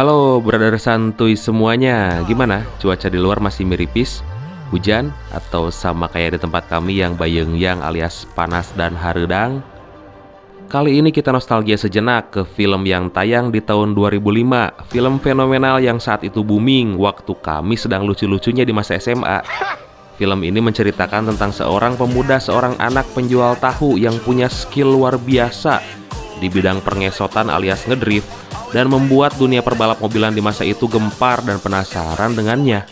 Halo brother santuy semuanya. Gimana? Cuaca di luar masih miripis? Hujan? Atau sama kayak di tempat kami yang bayengyang alias panas dan hareudang? Kali ini kita nostalgia sejenak ke film yang tayang di tahun 2005. Film fenomenal yang saat itu booming waktu kami sedang lucu-lucunya di masa SMA. Film ini menceritakan tentang seorang pemuda, seorang anak penjual tahu yang punya skill luar biasa di bidang pengesotan alias ngedrift, dan membuat dunia perbalap mobilan di masa itu gempar dan penasaran dengannya.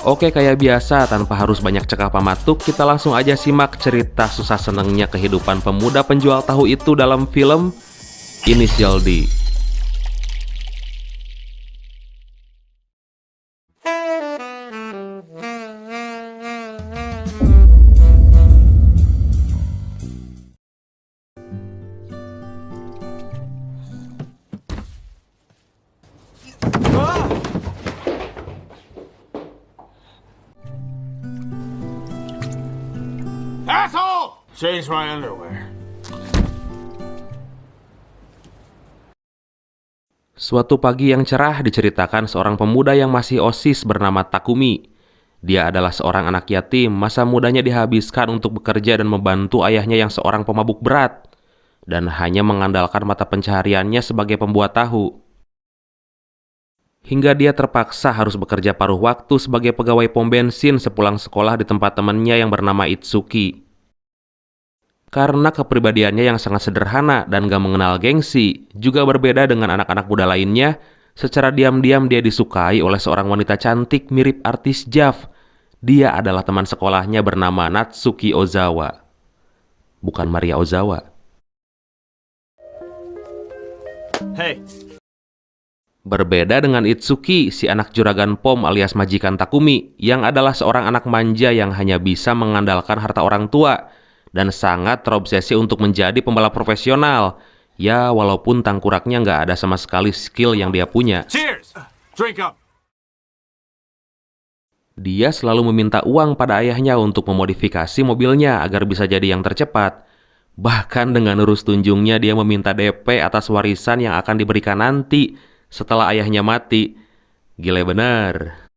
Oke, kayak biasa, tanpa harus banyak cekak pamatuk, kita langsung aja simak cerita susah senengnya kehidupan pemuda penjual tahu itu dalam film Inisial D. Asshole! Change my underwear. Suatu pagi yang cerah diceritakan seorang pemuda yang masih OSIS bernama Takumi. Dia adalah seorang anak yatim, masa mudanya dihabiskan untuk bekerja dan membantu ayahnya yang seorang pemabuk berat, dan hanya mengandalkan mata pencahariannya sebagai pembuat tahu. Hingga dia terpaksa harus bekerja paruh waktu sebagai pegawai pom bensin sepulang sekolah di tempat temannya yang bernama Itsuki. Karena kepribadiannya yang sangat sederhana dan gak mengenal gengsi, juga berbeda dengan anak-anak muda lainnya, secara diam-diam dia disukai oleh seorang wanita cantik mirip artis JAV. Dia adalah teman sekolahnya bernama Natsuki Ozawa. Bukan Maria Ozawa. Hey. Berbeda dengan Itsuki, si anak juragan pom alias majikan Takumi, yang adalah seorang anak manja yang hanya bisa mengandalkan harta orang tua, dan sangat terobsesi untuk menjadi pembalap profesional. Ya, walaupun tangkuraknya nggak ada sama sekali skill yang dia punya. Cheers! Drink up. Dia selalu meminta uang pada ayahnya untuk memodifikasi mobilnya agar bisa jadi yang tercepat. Bahkan dengan urus tunjungnya dia meminta DP atas warisan yang akan diberikan nanti setelah ayahnya mati. Gile bener.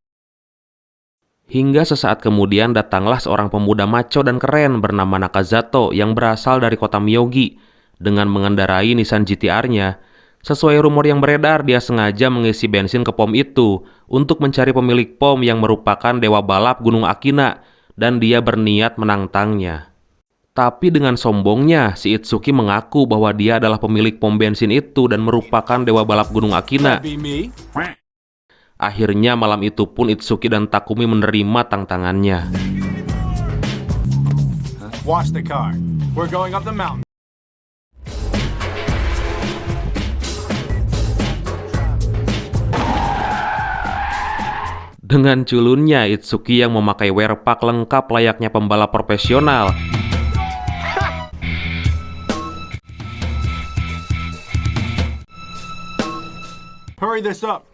Hingga sesaat kemudian datanglah seorang pemuda maco dan keren bernama Nakazato yang berasal dari kota Miyogi dengan mengendarai Nissan GT-R-nya. Sesuai rumor yang beredar, dia sengaja mengisi bensin ke pom itu untuk mencari pemilik pom yang merupakan dewa balap Gunung Akina, dan dia berniat menantangnya. Tapi dengan sombongnya, si Itsuki mengaku bahwa dia adalah pemilik pom bensin itu dan merupakan dewa balap Gunung Akina. That'd be me. Akhirnya malam itu pun Itsuki dan Takumi menerima tantangannya. Wash the car. We're going up the mountain. Dengan culunnya, Itsuki yang memakai wear pack lengkap layaknya pembalap profesional Hurry this up.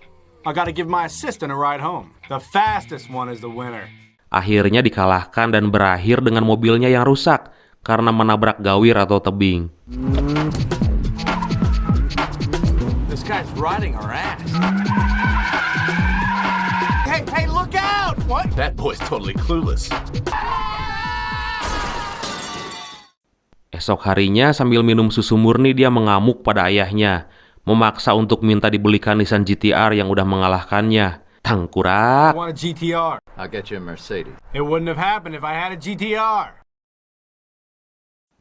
I gotta give my assistant a ride home. The fastest one is the winner. akhirnya dikalahkan dan berakhir dengan mobilnya yang rusak karena menabrak gawir atau tebing. This guy's riding our ass. Hey, look out! What? That boy's totally clueless. Esok harinya sambil minum susu murni dia mengamuk pada ayahnya, memaksa untuk minta dibelikan Nissan GT-R yang udah mengalahkannya. I Tangkurak. want a GTR. I'll get you a Mercedes. It wouldn't have happened if I had a GTR.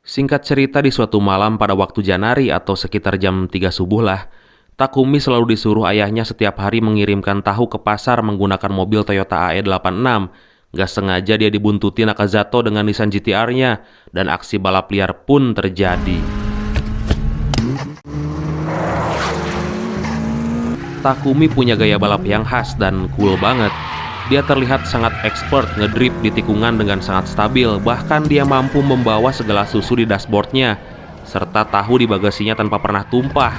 Singkat cerita, di suatu malam pada waktu Janari atau sekitar jam 3 subuh lah, Takumi selalu disuruh ayahnya setiap hari mengirimkan tahu ke pasar menggunakan mobil Toyota AE86. Gak sengaja dia dibuntuti Nakazato dengan Nissan GT-R-nya, dan aksi balap liar pun terjadi. Takumi punya gaya balap yang khas dan cool banget. Dia terlihat sangat expert ngedrift di tikungan dengan sangat stabil. Bahkan dia mampu membawa segelas susu di dashboardnya, serta tahu di bagasinya tanpa pernah tumpah.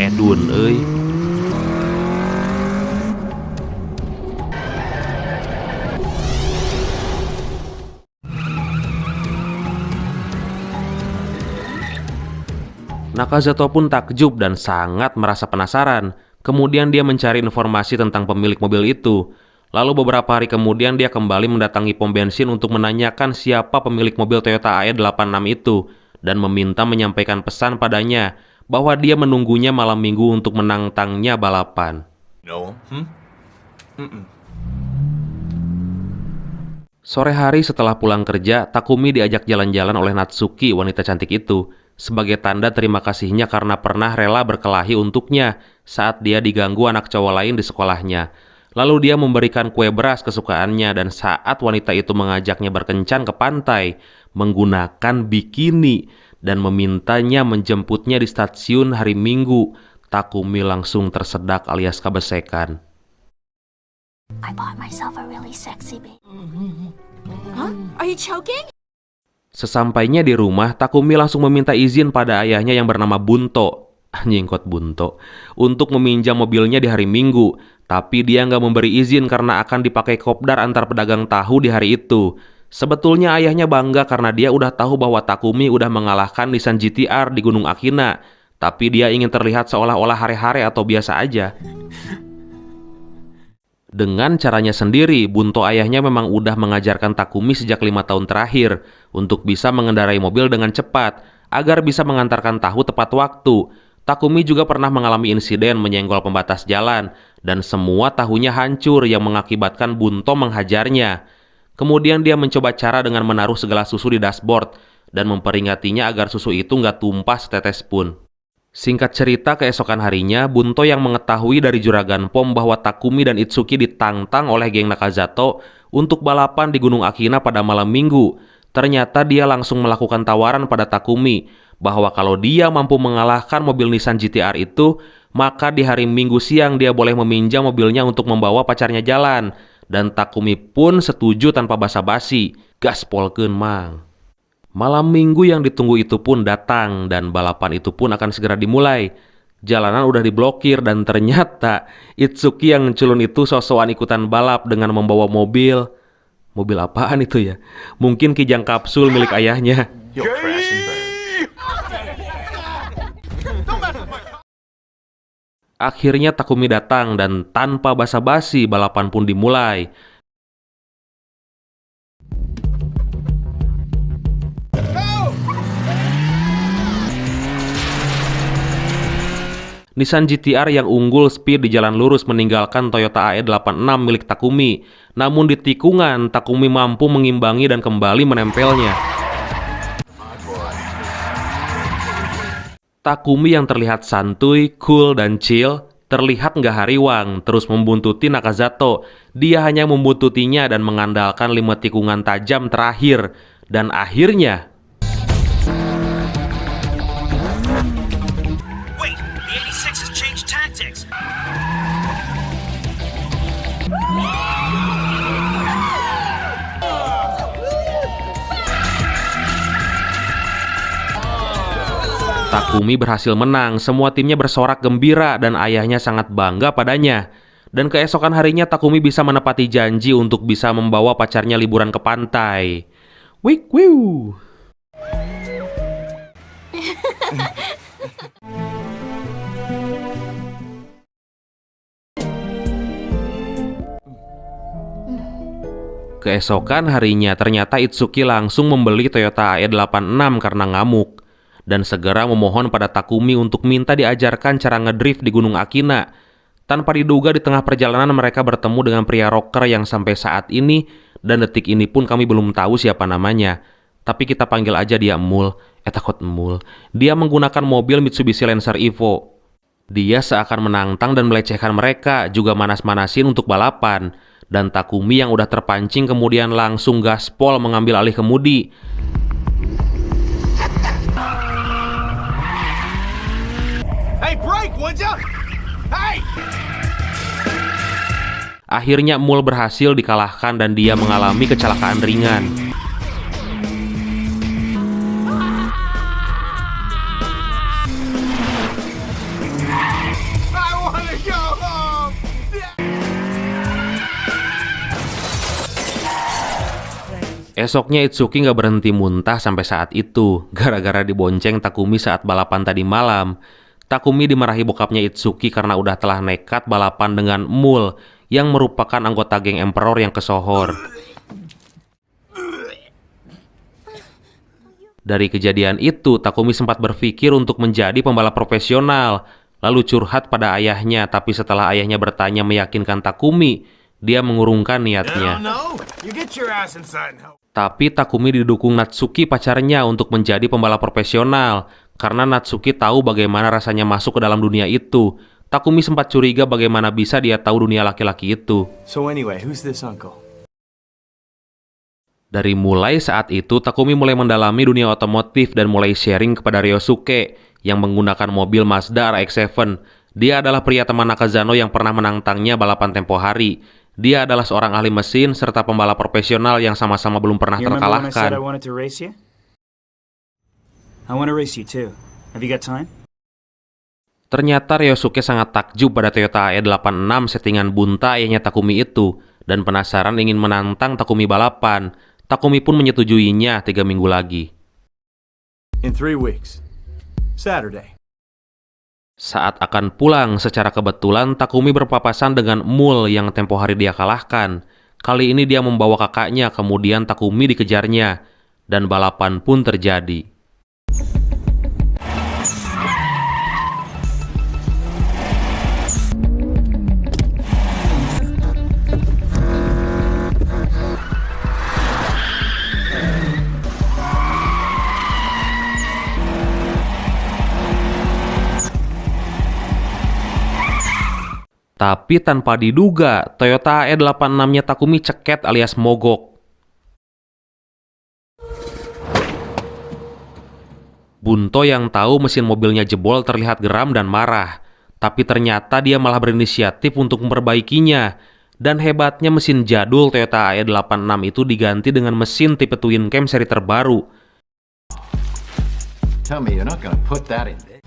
Edun, euy. Nakazato pun takjub dan sangat merasa penasaran. Kemudian dia mencari informasi tentang pemilik mobil itu. Lalu beberapa hari kemudian dia kembali mendatangi pom bensin untuk menanyakan siapa pemilik mobil Toyota AE86 itu dan meminta menyampaikan pesan padanya bahwa dia menunggunya malam minggu untuk menantangnya balapan. No. Sore hari setelah pulang kerja, Takumi diajak jalan-jalan oleh Natsuki, wanita cantik itu, sebagai tanda terima kasihnya karena pernah rela berkelahi untuknya saat dia diganggu anak cowok lain di sekolahnya. Lalu dia memberikan kue beras kesukaannya dan saat wanita itu mengajaknya berkencan ke pantai menggunakan bikini dan memintanya menjemputnya di stasiun hari Minggu, Takumi langsung tersedak alias kebesekan. I bought myself a really sexy baby. Huh? Are you choking? Sesampainya di rumah, Takumi langsung meminta izin pada ayahnya yang bernama Bunto, nyingkot Bunto, untuk meminjam mobilnya di hari Minggu. Tapi dia nggak memberi izin karena akan dipakai kopdar antar pedagang tahu di hari itu. Sebetulnya ayahnya bangga karena dia udah tahu bahwa Takumi udah mengalahkan Nissan GT-R di Gunung Akina. Tapi dia ingin terlihat seolah-olah hare-hare atau biasa aja. Dengan caranya sendiri, Bunto ayahnya memang udah mengajarkan Takumi sejak 5 tahun terakhir untuk bisa mengendarai mobil dengan cepat agar bisa mengantarkan tahu tepat waktu. Takumi juga pernah mengalami insiden menyenggol pembatas jalan dan semua tahunya hancur yang mengakibatkan Bunto menghajarnya. Kemudian dia mencoba cara dengan menaruh segelas susu di dashboard dan memperingatinya agar susu itu nggak tumpah setetes pun. Singkat cerita, keesokan harinya, Bunto yang mengetahui dari juragan pom bahwa Takumi dan Itsuki ditantang oleh geng Nakazato untuk balapan di Gunung Akina pada malam minggu. Ternyata dia langsung melakukan tawaran pada Takumi bahwa kalau dia mampu mengalahkan mobil Nissan GT-R itu, maka di hari Minggu siang dia boleh meminjam mobilnya untuk membawa pacarnya jalan. Dan Takumi pun setuju tanpa basa-basi. Gaspolkeun mang. Malam minggu yang ditunggu itu pun datang dan balapan itu pun akan segera dimulai. Jalanan udah diblokir dan ternyata Itsuki yang culun itu sosokan ikutan balap dengan membawa mobil. Mobil apaan itu ya? Mungkin kijang kapsul milik ayahnya. You'll crash and burn. Akhirnya Takumi datang dan tanpa basa-basi balapan pun dimulai. Nissan GT-R yang unggul speed di jalan lurus meninggalkan Toyota AE86 milik Takumi. Namun di tikungan, Takumi mampu mengimbangi dan kembali menempelnya. Takumi yang terlihat santuy, cool, dan chill, terlihat nggak hariwang, terus membuntuti Nakazato. Dia hanya membuntutinya dan mengandalkan 5 tikungan tajam terakhir. Dan akhirnya... Takumi berhasil menang, semua timnya bersorak gembira dan ayahnya sangat bangga padanya. Dan keesokan harinya Takumi bisa menepati janji untuk bisa membawa pacarnya liburan ke pantai. Wik wiu. Keesokan harinya ternyata Itsuki langsung membeli Toyota AE86 karena ngamuk dan segera memohon pada Takumi untuk minta diajarkan cara ngedrift di Gunung Akina. Tanpa diduga di tengah perjalanan mereka bertemu dengan pria rocker yang sampai saat ini dan detik ini pun kami belum tahu siapa namanya. Tapi kita panggil aja dia Emul. Takut Emul. Dia menggunakan mobil Mitsubishi Lancer Evo. Dia seakan menantang dan melecehkan mereka, juga manas-manasin untuk balapan. Dan Takumi yang udah terpancing kemudian langsung gaspol mengambil alih kemudi. Hey, break, would ya? Hey! Akhirnya Mul berhasil dikalahkan dan dia mengalami kecelakaan ringan. I wanna go home! Esoknya Itsuki nggak berhenti muntah sampai saat itu, gara-gara dibonceng Takumi saat balapan tadi malam. Takumi dimarahi bokapnya Itsuki karena udah telah nekat balapan dengan Mul, yang merupakan anggota geng Emperor yang kesohor. Dari kejadian itu, Takumi sempat berpikir untuk menjadi pembalap profesional, lalu curhat pada ayahnya, tapi setelah ayahnya bertanya meyakinkan Takumi, dia mengurungkan niatnya. No, you get your ass inside and help. Tapi Takumi didukung Natsuki pacarnya untuk menjadi pembalap profesional, karena Natsuki tahu bagaimana rasanya masuk ke dalam dunia itu. Takumi sempat curiga bagaimana bisa dia tahu dunia laki-laki itu. So anyway, who's this uncle? Dari mulai saat itu, Takumi mulai mendalami dunia otomotif dan mulai sharing kepada Ryosuke yang menggunakan mobil Mazda RX-7. Dia adalah pria teman Nakazano yang pernah menantangnya balapan tempo hari. Dia adalah seorang ahli mesin serta pembalap profesional yang sama-sama belum pernah You remember when I said I terkalahkan. wanted to race you? I want to race you too. Have you got time? Ternyata Ryosuke sangat takjub pada Toyota AE86 settingan bunta ayahnya Takumi itu dan penasaran ingin menantang Takumi balapan. Takumi pun menyetujuinya 3 minggu lagi. In 3 weeks. Saturday. Saat akan pulang, secara kebetulan Takumi berpapasan dengan Mul yang tempo hari dia kalahkan. Kali ini dia membawa kakaknya, kemudian Takumi dikejarnya, dan balapan pun terjadi. Tapi tanpa diduga, Toyota AE86-nya Takumi ceket alias mogok. Bunto yang tahu mesin mobilnya jebol terlihat geram dan marah. Tapi ternyata dia malah berinisiatif untuk memperbaikinya. Dan hebatnya mesin jadul Toyota AE86 itu diganti dengan mesin tipe twin cam seri terbaru. Tell me you're not gonna put that in there.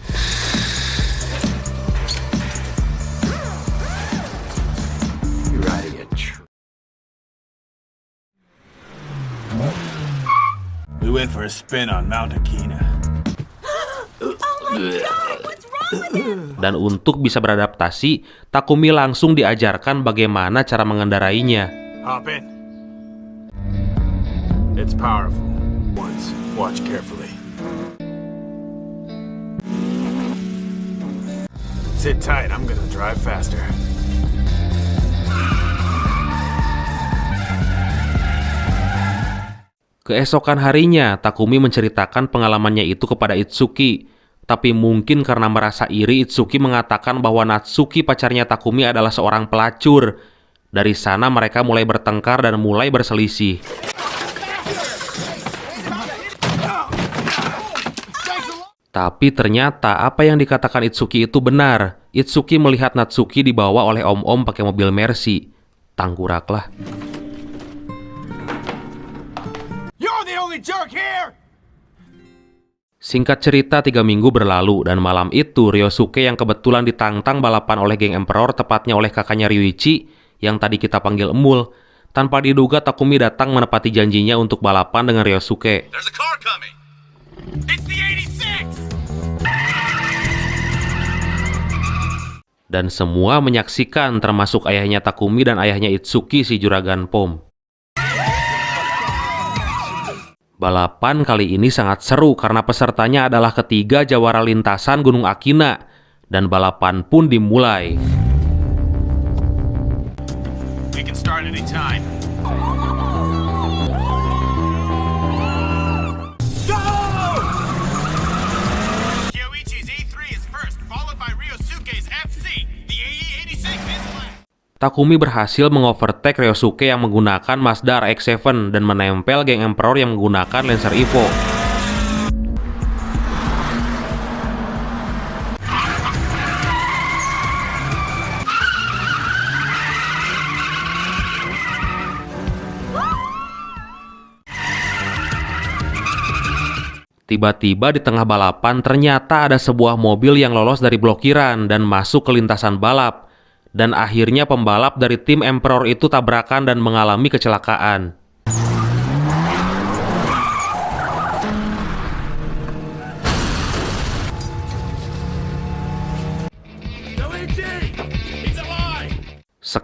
You're riding a We went for a spin on Mount Akina. Dan untuk bisa beradaptasi, Takumi langsung diajarkan bagaimana cara mengendarainya. Hop in. It's powerful. Once, watch carefully. Sit tight, I'm gonna drive faster. Keesokan harinya, Takumi menceritakan pengalamannya itu kepada Itsuki. Tapi mungkin karena merasa iri, Itsuki mengatakan bahwa Natsuki pacarnya Takumi adalah seorang pelacur. Dari sana mereka mulai bertengkar dan mulai berselisih. Tapi ternyata apa yang dikatakan Itsuki itu benar. Itsuki melihat Natsuki dibawa oleh om-om pakai mobil Mercy. Tangguraklah. You're the only jerk here! Singkat cerita, 3 minggu berlalu dan malam itu Ryosuke yang kebetulan ditantang balapan oleh geng Emperor, tepatnya oleh kakaknya Ryuichi yang tadi kita panggil Emul. Tanpa diduga Takumi datang menepati janjinya untuk balapan dengan Ryosuke. There's a car coming. It's the 86! Dan semua menyaksikan, termasuk ayahnya Takumi dan ayahnya Itsuki si juragan Pom. Balapan kali ini sangat seru karena pesertanya adalah ketiga jawara lintasan Gunung Akina. Dan balapan pun dimulai. We can start anytime. Go! Kyoichi's E3 is first, followed by Ryosuke's FC. The AE86 is last. Takumi berhasil mengovertake Ryosuke yang menggunakan Mazda RX-7 dan menempel geng Emperor yang menggunakan Lancer Evo. Tiba-tiba di tengah balapan ternyata ada sebuah mobil yang lolos dari blokiran dan masuk ke lintasan balap. Dan akhirnya pembalap dari tim Emperor itu tabrakan dan mengalami kecelakaan.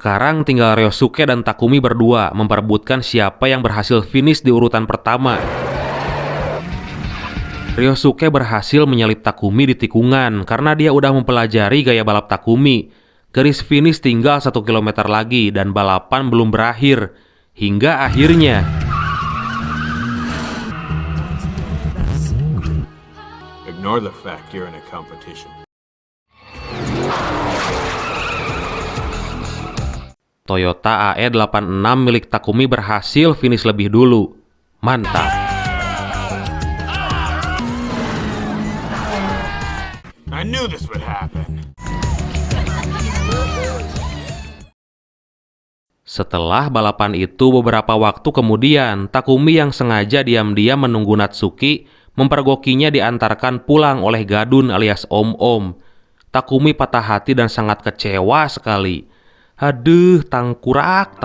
Sekarang tinggal Ryosuke dan Takumi berdua memperebutkan siapa yang berhasil finish di urutan pertama. Ryosuke berhasil menyalip Takumi di tikungan karena dia udah mempelajari gaya balap Takumi. Garis finish tinggal 1 km lagi dan balapan belum berakhir. Hingga akhirnya Ignore the fact you're in a competition. Toyota AE86 milik Takumi berhasil finish lebih dulu. Mantap. I knew this would happen. Setelah balapan itu beberapa waktu kemudian, Takumi yang sengaja diam-diam menunggu Natsuki mempergokinya diantarkan pulang oleh Gadun alias Om-Om. Takumi patah hati dan sangat kecewa sekali. Aduh, tangkurak.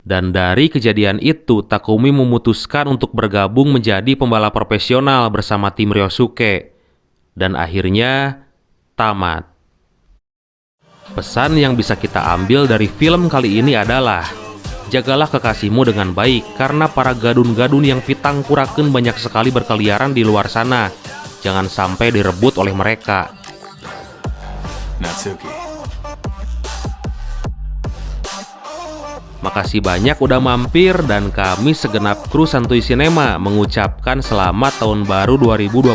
Dan dari kejadian itu, Takumi memutuskan untuk bergabung menjadi pembalap profesional bersama tim Ryosuke. Dan akhirnya, tamat. Pesan yang bisa kita ambil dari film kali ini adalah, jagalah kekasihmu dengan baik, karena para gadun-gadun yang pitang kurakeun banyak sekali berkeliaran di luar sana. Jangan sampai direbut oleh mereka. Natsuki. Makasih banyak udah mampir dan kami segenap kru Santuy Cinema mengucapkan selamat tahun baru 2021.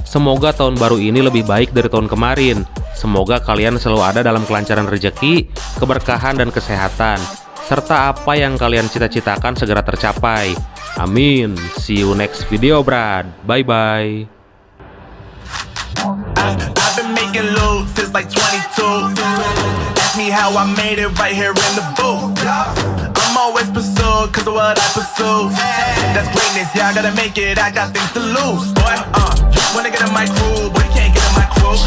Semoga tahun baru ini lebih baik dari tahun kemarin. Semoga kalian selalu ada dalam kelancaran rezeki, keberkahan dan kesehatan, serta apa yang kalian cita-citakan segera tercapai. Amin. See you next video, Brad. Bye-bye. I've been making loot since like 22. Ask me how I made it right here in the booth. I'm always pursued cause of what I pursue. That's greatness, yeah, I gotta make it, I got things to lose. Boy, you wanna get in my crew, but you can't get in my crew.